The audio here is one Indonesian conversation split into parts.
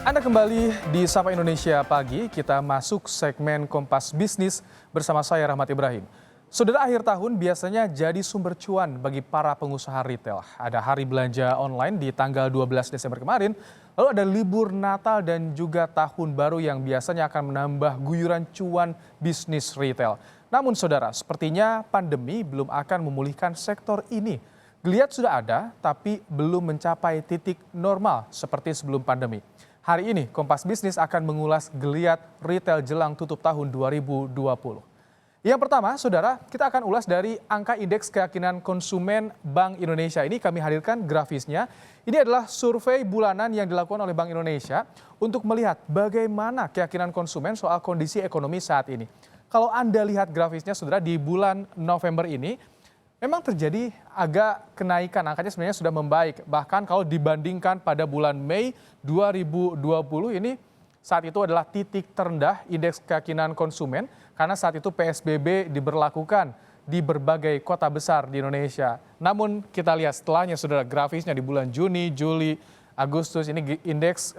Anda kembali di Sapa Indonesia Pagi, kita masuk segmen Kompas Bisnis bersama saya Rahmat Ibrahim. Saudara, akhir tahun biasanya jadi sumber cuan bagi para pengusaha retail. Ada hari belanja online di tanggal 12 Desember kemarin, lalu ada libur Natal dan juga Tahun Baru yang biasanya akan menambah guyuran cuan bisnis retail. Namun saudara, sepertinya pandemi belum akan memulihkan sektor ini. Geliat sudah ada, tapi belum mencapai titik normal seperti sebelum pandemi. Hari ini Kompas Bisnis akan mengulas geliat retail jelang tutup tahun 2020. Yang pertama, saudara, kita akan ulas dari angka indeks keyakinan konsumen Bank Indonesia. Ini kami hadirkan grafisnya. Ini adalah survei bulanan yang dilakukan oleh Bank Indonesia untuk melihat bagaimana keyakinan konsumen soal kondisi ekonomi saat ini. Kalau Anda lihat grafisnya, saudara, di bulan November ini, memang terjadi agak kenaikan, angkanya sebenarnya sudah membaik. Bahkan kalau dibandingkan pada bulan Mei 2020 ini, saat itu adalah titik terendah indeks keyakinan konsumen karena saat itu PSBB diberlakukan di berbagai kota besar di Indonesia. Namun kita lihat setelahnya, saudara, grafisnya di bulan Juni, Juli, Agustus ini indeks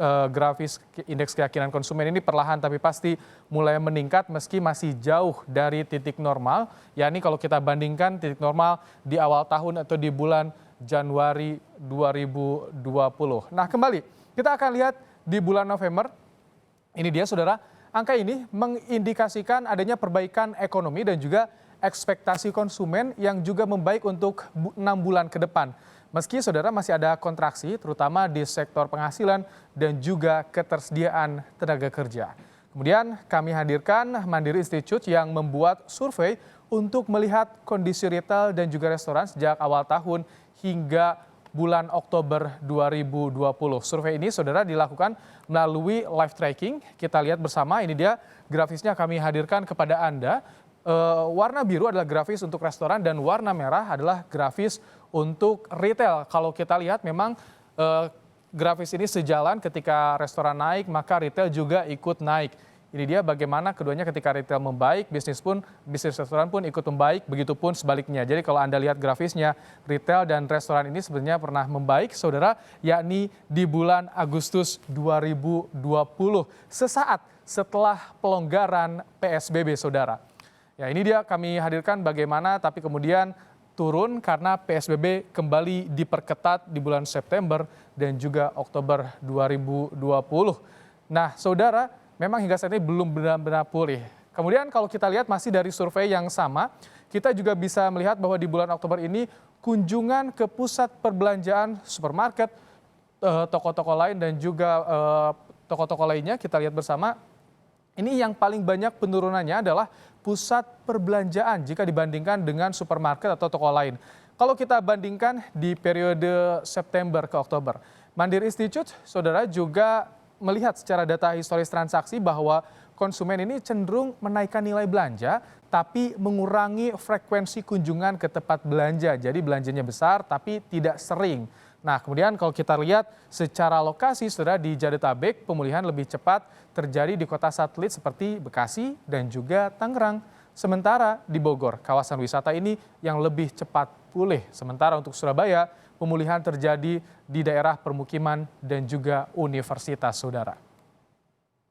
indeks keyakinan konsumen ini perlahan tapi pasti mulai meningkat meski masih jauh dari titik normal. Yakni kalau kita bandingkan titik normal di awal tahun atau di bulan Januari 2020. Nah, kembali kita akan lihat di bulan November. Ini dia, saudara, angka ini mengindikasikan adanya perbaikan ekonomi dan juga ekspektasi konsumen yang juga membaik untuk 6 bulan ke depan. Meski, saudara, masih ada kontraksi terutama di sektor penghasilan dan juga ketersediaan tenaga kerja. Kemudian kami hadirkan Mandiri Institute yang membuat survei untuk melihat kondisi retail dan juga restoran sejak awal tahun hingga bulan Oktober 2020. Survei ini, saudara, dilakukan melalui live tracking. Kita lihat bersama, ini dia grafisnya kami hadirkan kepada Anda. Warna biru adalah grafis untuk restoran dan warna merah adalah grafis untuk retail. Kalau kita lihat memang grafis ini sejalan, ketika restoran naik maka retail juga ikut naik. Ini dia bagaimana keduanya ketika retail membaik, bisnis restoran pun ikut membaik, begitupun sebaliknya. Jadi kalau Anda lihat grafisnya, retail dan restoran ini sebenarnya pernah membaik, saudara, yakni di bulan Agustus 2020, sesaat setelah pelonggaran PSBB, saudara. Ya, ini dia kami hadirkan bagaimana tapi kemudian turun karena PSBB kembali diperketat di bulan September dan juga Oktober 2020. Nah, saudara, memang hingga saat ini belum benar-benar pulih. Kemudian kalau kita lihat masih dari survei yang sama, kita juga bisa melihat bahwa di bulan Oktober ini kunjungan ke pusat perbelanjaan, supermarket, toko-toko lain dan juga toko-toko lainnya, kita lihat bersama. Ini yang paling banyak penurunannya adalah pusat perbelanjaan jika dibandingkan dengan supermarket atau toko lain. Kalau kita bandingkan di periode September ke Oktober, Mandiri Institute, saudara, juga melihat secara data historis transaksi bahwa konsumen ini cenderung menaikkan nilai belanja tapi mengurangi frekuensi kunjungan ke tempat belanja. Jadi belanjanya besar tapi tidak sering. Nah, kemudian kalau kita lihat secara lokasi, saudara, di Jabodetabek pemulihan lebih cepat terjadi di kota satelit seperti Bekasi dan juga Tangerang. Sementara di Bogor, kawasan wisata ini yang lebih cepat pulih. Sementara untuk Surabaya, pemulihan terjadi di daerah permukiman dan juga universitas, saudara.